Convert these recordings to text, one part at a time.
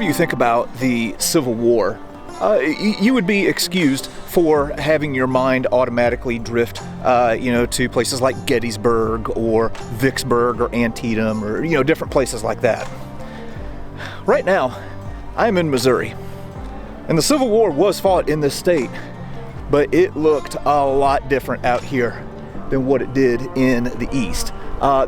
you think about the Civil War, you would be excused for having your mind automatically drift, to places like Gettysburg or Vicksburg or Antietam or, different places like that. Right now, I'm in Missouri, and the Civil War was fought in this state, but it looked a lot different out here than what it did in the East.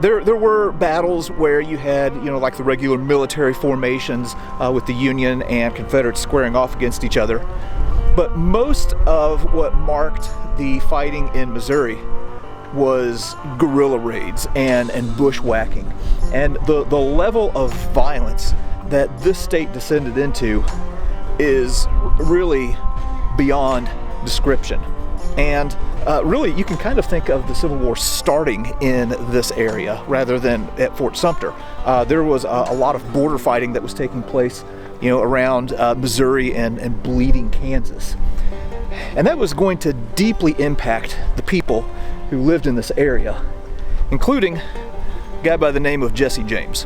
There were battles where you had, like the regular military formations with the Union and Confederates squaring off against each other. But most of what marked the fighting in Missouri was guerrilla raids and bushwhacking. And the level of violence that this state descended into is really beyond description. And really, you can kind of think of the Civil War starting in this area rather than at Fort Sumter. There was a lot of border fighting that was taking place, around Missouri and bleeding Kansas. And that was going to deeply impact the people who lived in this area, including a guy by the name of Jesse James.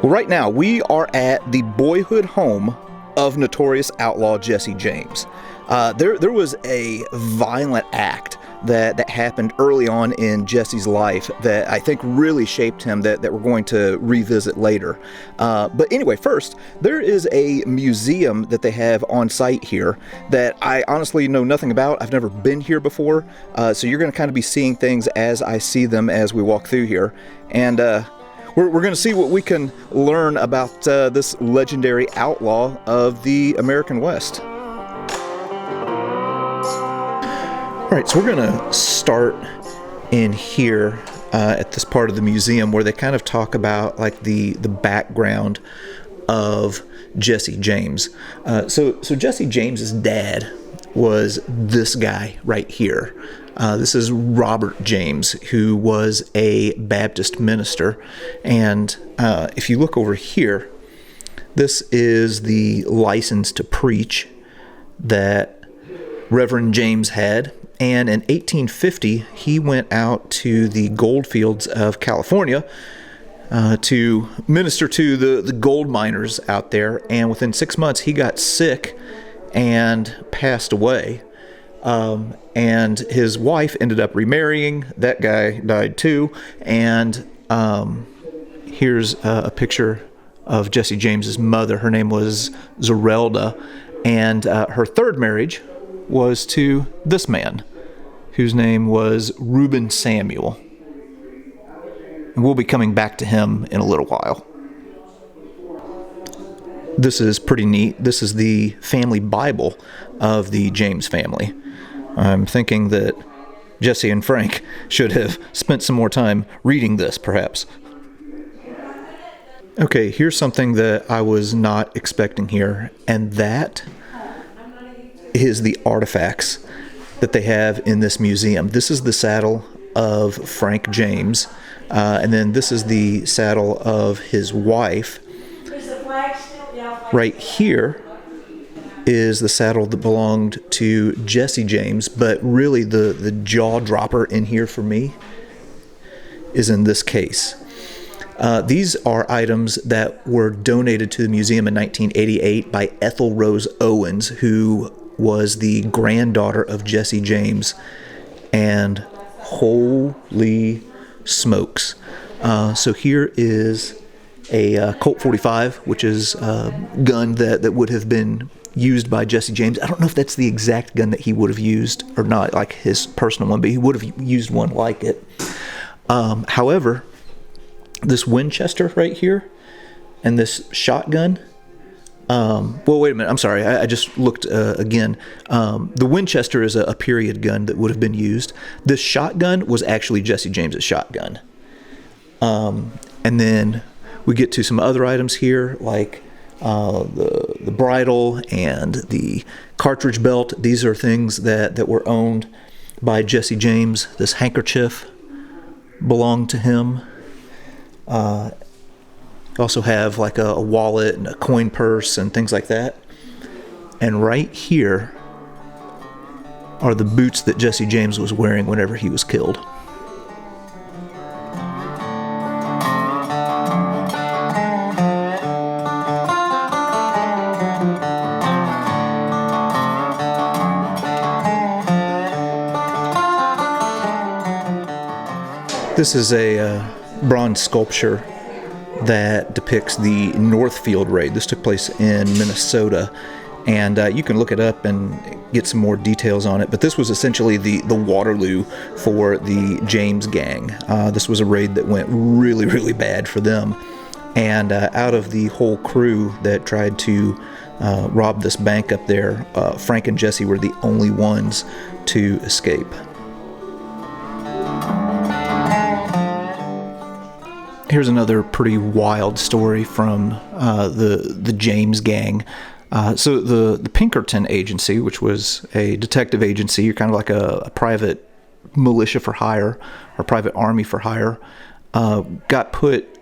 Well, right now, we are at the boyhood home of notorious outlaw Jesse James. There was a violent act that happened early on in Jesse's life that I think really shaped him that we're going to revisit later. But anyway, first, there is a museum that they have on site here that I honestly know nothing about. I've never been here before, so you're going to kind of be seeing things as I see them as we walk through here. And we're going to see what we can learn about this legendary outlaw of the American West. All right, so we're going to start in here at this part of the museum where they kind of talk about like the background of Jesse James. So Jesse James's dad was this guy right here. This is Robert James, who was a Baptist minister. And if you look over here, this is the license to preach that Reverend James had. And in 1850, he went out to the gold fields of California to minister to the gold miners out there. And within 6 months, he got sick and passed away. And his wife ended up remarrying. That guy died too. And here's a picture of Jesse James's mother. Her name was Zerelda. And her third marriage was to this man, whose name was Reuben Samuel. And we'll be coming back to him in a little while. This is pretty neat. This is the family Bible of the James family. I'm thinking that Jesse and Frank should have spent some more time reading this, perhaps. Okay, here's something that I was not expecting here, and that is the artifacts that they have in this museum. This is the saddle of Frank James, and then this is the saddle of his wife. Right here is the saddle that belonged to Jesse James, but really the jaw dropper in here for me is in this case. These are items that were donated to the museum in 1988 by Ethel Rose Owens, who was the granddaughter of Jesse James. And holy smokes. So here is a Colt 45, which is a gun that would have been used by Jesse James. I don't know if that's the exact gun that he would have used or not, like his personal one, but he would have used one like it. However, this Winchester right here and this shotgun, well, wait a minute, I'm sorry, I just looked again. The Winchester is a period gun that would have been used. This shotgun was actually Jesse James's shotgun. And then we get to some other items here, like the bridle and the cartridge belt. These are things that were owned by Jesse James. This handkerchief, belonged to him. Also have like a wallet and a coin purse and things like that. And right here are the boots that Jesse James was wearing whenever he was killed. This is a bronze sculpture that depicts the Northfield raid. This took place in Minnesota, and you can look it up and get some more details on it. But this was essentially the Waterloo for the James gang. This was a raid that went really, really bad for them. And out of the whole crew that tried to rob this bank up there, Frank and Jesse were the only ones to escape. Here's another pretty wild story from the James gang. So the Pinkerton Agency, which was a detective agency, kind of like a private militia for hire or private army for hire, got put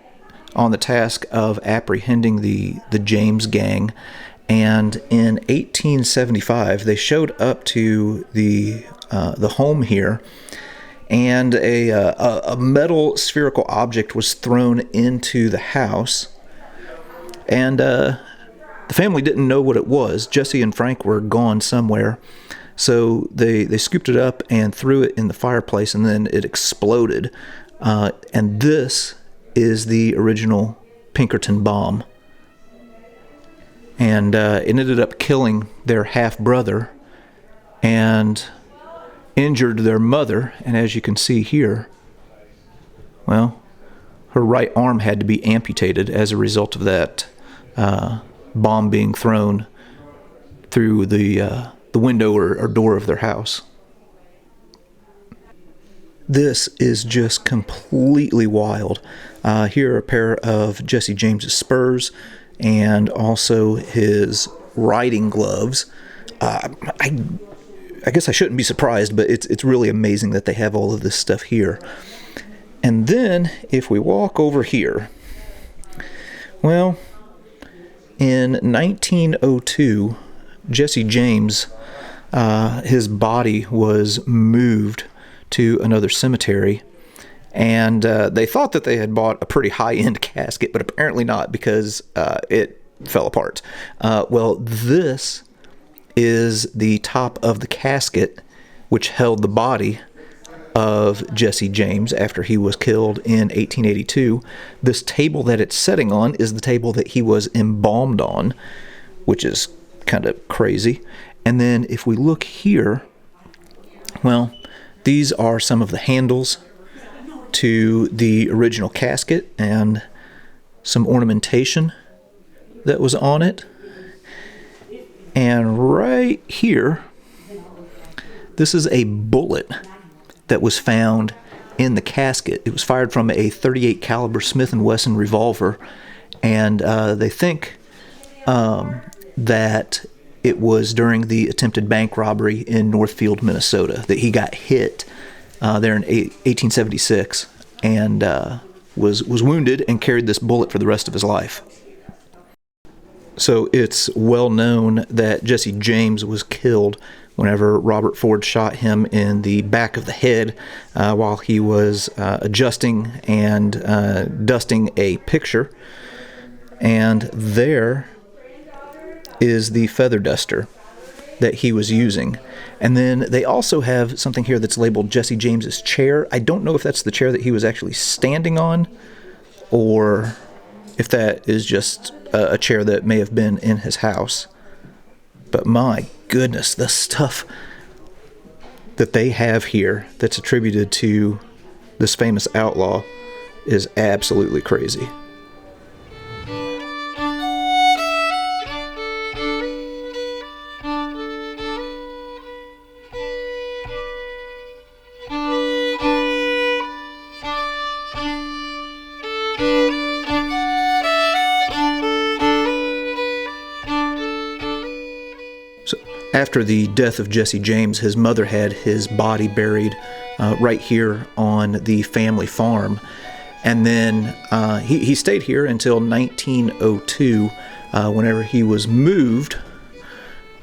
on the task of apprehending the James gang. And in 1875, they showed up to the home here, and a metal spherical object was thrown into the house, and the family didn't know what it was. Jesse and Frank were gone somewhere, so they scooped it up and threw it in the fireplace, and then it exploded. And this is the original Pinkerton bomb, and it ended up killing their half-brother and injured their mother. And as you can see here, well, her right arm had to be amputated as a result of that bomb being thrown through the window or door of their house. This is just completely wild. Here are a pair of Jesse James's spurs and also his riding gloves. I guess I shouldn't be surprised, but it's really amazing that they have all of this stuff here. And then, if we walk over here, well, in 1902, Jesse James, his body was moved to another cemetery, and they thought that they had bought a pretty high-end casket, but apparently not, because it fell apart. Well, this is the top of the casket which held the body of Jesse James after he was killed in 1882. This table that it's sitting on is the table that he was embalmed on, which is kind of crazy. And then if we look here, well, these are some of the handles to the original casket and some ornamentation that was on it. And right here, this is a bullet that was found in the casket. It was fired from a .38 caliber Smith & Wesson revolver, and they think that it was during the attempted bank robbery in Northfield, Minnesota, that he got hit there in 1876 and was wounded and carried this bullet for the rest of his life. So it's well known that Jesse James was killed whenever Robert Ford shot him in the back of the head while he was adjusting and dusting a picture. And there is the feather duster that he was using. And then they also have something here that's labeled Jesse James's chair. I don't know if that's the chair that he was actually standing on, or if that is just a chair that may have been in his house. But my goodness, the stuff that they have here that's attributed to this famous outlaw is absolutely crazy. After the death of Jesse James, his mother had his body buried right here on the family farm. And then he stayed here until 1902, whenever he was moved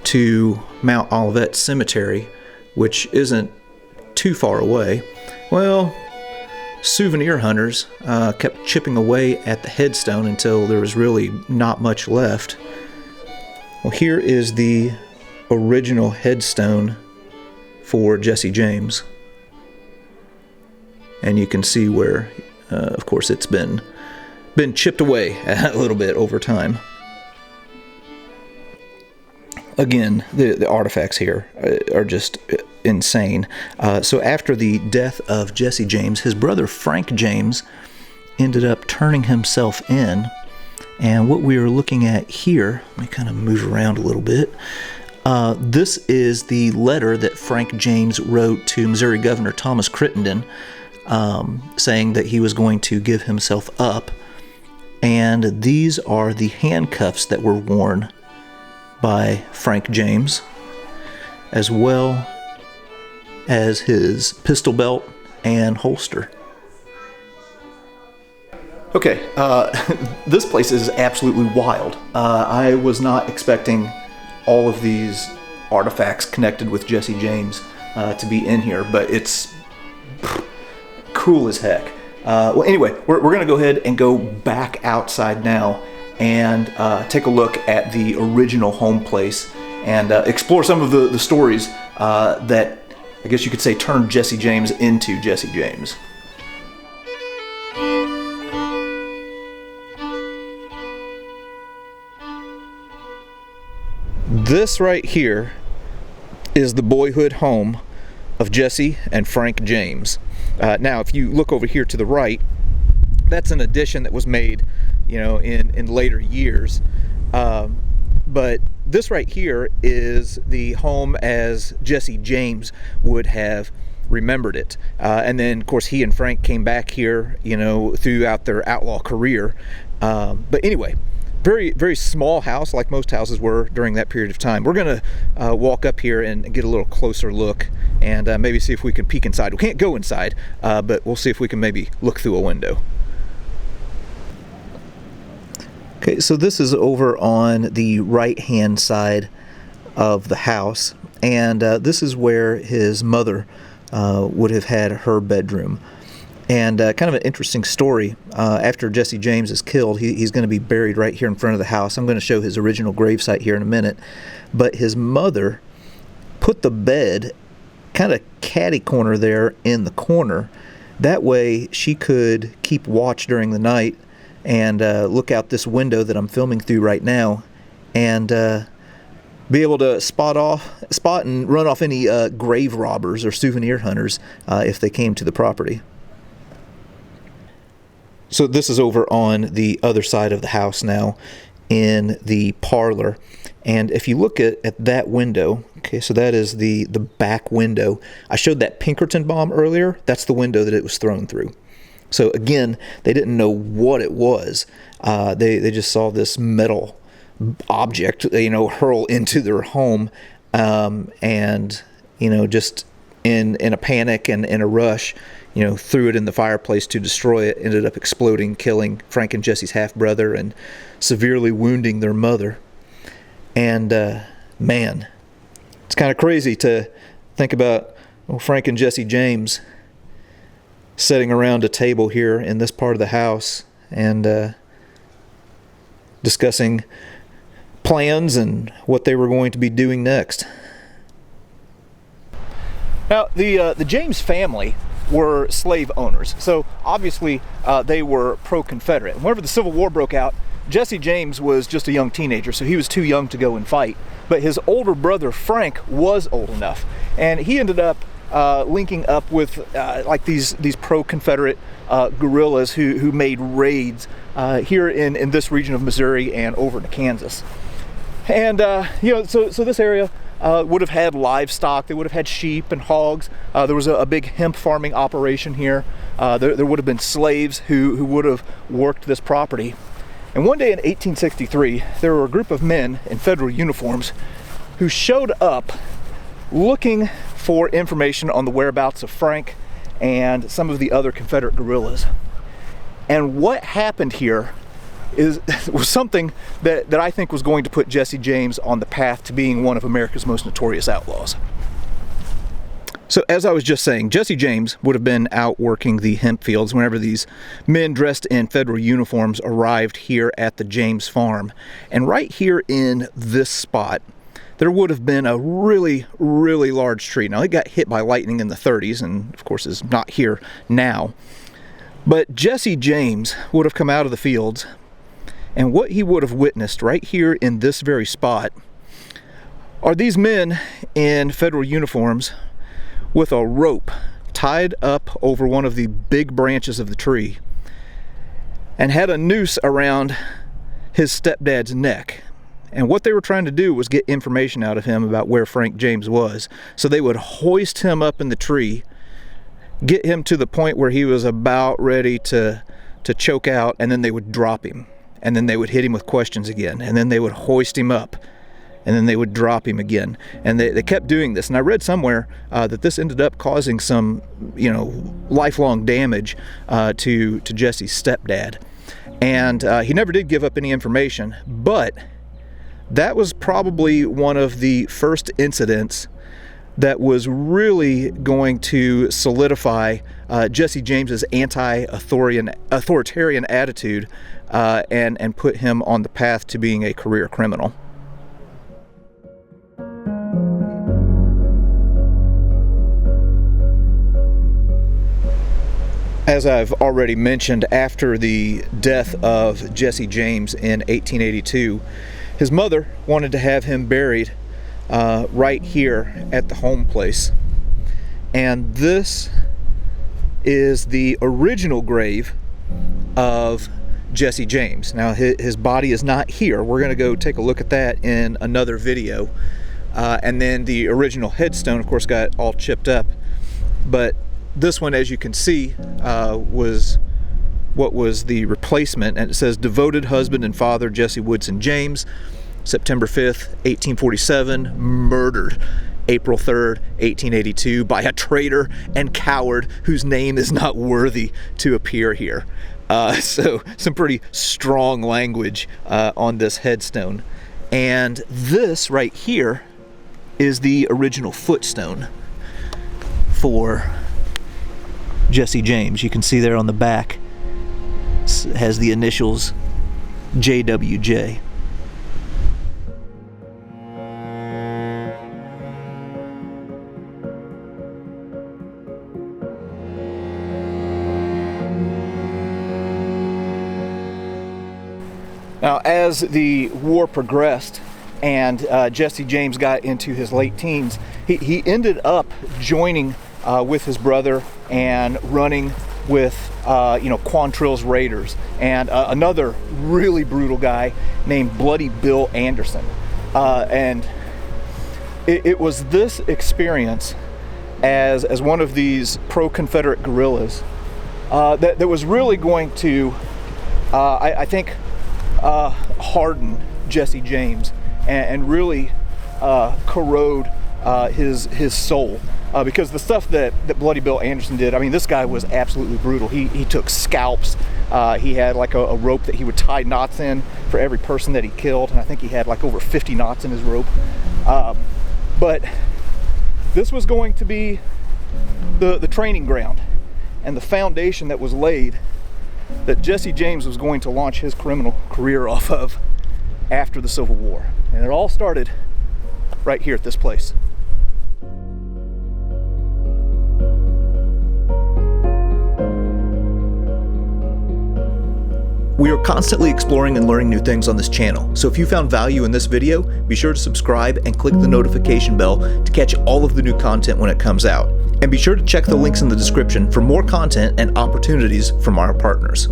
to Mount Olivet Cemetery, which isn't too far away. Well, souvenir hunters kept chipping away at the headstone until there was really not much left. Well, here is the original headstone for Jesse James. And you can see where, of course, it's been chipped away a little bit over time. Again, the artifacts here are just insane. So after the death of Jesse James, his brother Frank James ended up turning himself in. And what we are looking at here, let me kind of move around a little bit. This is the letter that Frank James wrote to Missouri Governor Thomas Crittenden, saying that he was going to give himself up. And these are the handcuffs that were worn by Frank James, as well as his pistol belt and holster. Okay, this place is absolutely wild. I was not expecting all of these artifacts connected with Jesse James to be in here, but it's cool as heck. Well, anyway, we're going to go ahead and go back outside now and take a look at the original home place and explore some of the stories that I guess you could say turned Jesse James into Jesse James. This right here is the Boyhood home of Jesse and Frank James. Now, if you look over here to the right, that's an addition that was made, in later years. But this right here is the home as Jesse James would have remembered it. And then, of course, he and Frank came back here, throughout their outlaw career. But anyway, very, very small house, like most houses were during that period of time. We're going to walk up here and get a little closer look and maybe see if we can peek inside. We can't go inside, but we'll see if we can maybe look through a window. Okay, so this is over on the right-hand side of the house, and this is where his mother would have had her bedroom. And kind of an interesting story. After Jesse James is killed, he's going to be buried right here in front of the house. I'm going to show his original gravesite here in a minute. But his mother put the bed kind of catty corner there in the corner. That way she could keep watch during the night and look out this window that I'm filming through right now and be able to spot and run off any grave robbers or souvenir hunters if they came to the property. So this is over on the other side of the house now in the parlor. And if you look at that window, okay, so that is the back window. I showed that Pinkerton bomb earlier. That's the window that it was thrown through. So again, they didn't know what it was. They just saw this metal object, hurl into their home. And, just in a panic and in a rush, threw it in the fireplace to destroy it, ended up exploding, killing Frank and Jesse's half-brother and severely wounding their mother. And, man, it's kind of crazy to think about Frank and Jesse James sitting around a table here in this part of the house and discussing plans and what they were going to be doing next. Now, the James family were slave owners, so obviously they were pro-Confederate. Whenever the Civil War broke out, Jesse James was just a young teenager, so he was too young to go and fight. But his older brother Frank was old enough, and he ended up linking up with like these pro-Confederate guerrillas who made raids here in this region of Missouri and over into Kansas. And so this area would have had livestock. They would have had sheep and hogs. There was a big hemp farming operation here. There would have been slaves who would have worked this property. And one day in 1863, there were a group of men in federal uniforms who showed up looking for information on the whereabouts of Frank and some of the other Confederate guerrillas. And what happened here was something that I think was going to put Jesse James on the path to being one of America's most notorious outlaws. So as I was just saying, Jesse James would have been out working the hemp fields whenever these men dressed in federal uniforms arrived here at the James farm. And right here in this spot, there would have been a really, really large tree. Now, it got hit by lightning in the 30s and, of course, is not here now. But Jesse James would have come out of the fields, and what he would have witnessed right here in this very spot are these men in federal uniforms with a rope tied up over one of the big branches of the tree and had a noose around his stepdad's neck. And what they were trying to do was get information out of him about where Frank James was. So they would hoist him up in the tree, get him to the point where he was about ready to choke out, and then they would drop him. And then they would hit him with questions again, and then they would hoist him up, and then they would drop him again. And they kept doing this. And I read somewhere that this ended up causing some, lifelong damage to Jesse's stepdad. And he never did give up any information, but that was probably one of the first incidents that was really going to solidify Jesse James's anti-authoritarian attitude and put him on the path to being a career criminal. As I've already mentioned, after the death of Jesse James in 1882, his mother wanted to have him buried right here at the home place. And this is the original grave of Jesse James. Now, his body is not here. We're going to go take a look at that in another video. And then the original headstone, of course, got all chipped up. But this one, as you can see, was what was the replacement, and it says devoted husband and father Jesse Woodson James, September 5th, 1847, murdered April 3rd, 1882 by a traitor and coward whose name is not worthy to appear here. So some pretty strong language on this headstone. And this right here is the original footstone for Jesse James. You can see there on the back it has the initials JWJ. Now, as the war progressed and Jesse James got into his late teens, he ended up joining with his brother and running with Quantrill's Raiders and another really brutal guy named Bloody Bill Anderson. And it was this experience as one of these pro-Confederate guerrillas that was really going to, I think, harden Jesse James and really corrode his soul. Because the stuff that Bloody Bill Anderson did, I mean, this guy was absolutely brutal. He took scalps. He had like a rope that he would tie knots in for every person that he killed, and I think he had like over 50 knots in his rope. But this was going to be the training ground and the foundation that was laid that Jesse James was going to launch his criminal career off of after the Civil War. And it all started right here at this place. We are constantly exploring and learning new things on this channel, so if you found value in this video, be sure to subscribe and click the notification bell to catch all of the new content when it comes out. And be sure to check the links in the description for more content and opportunities from our partners.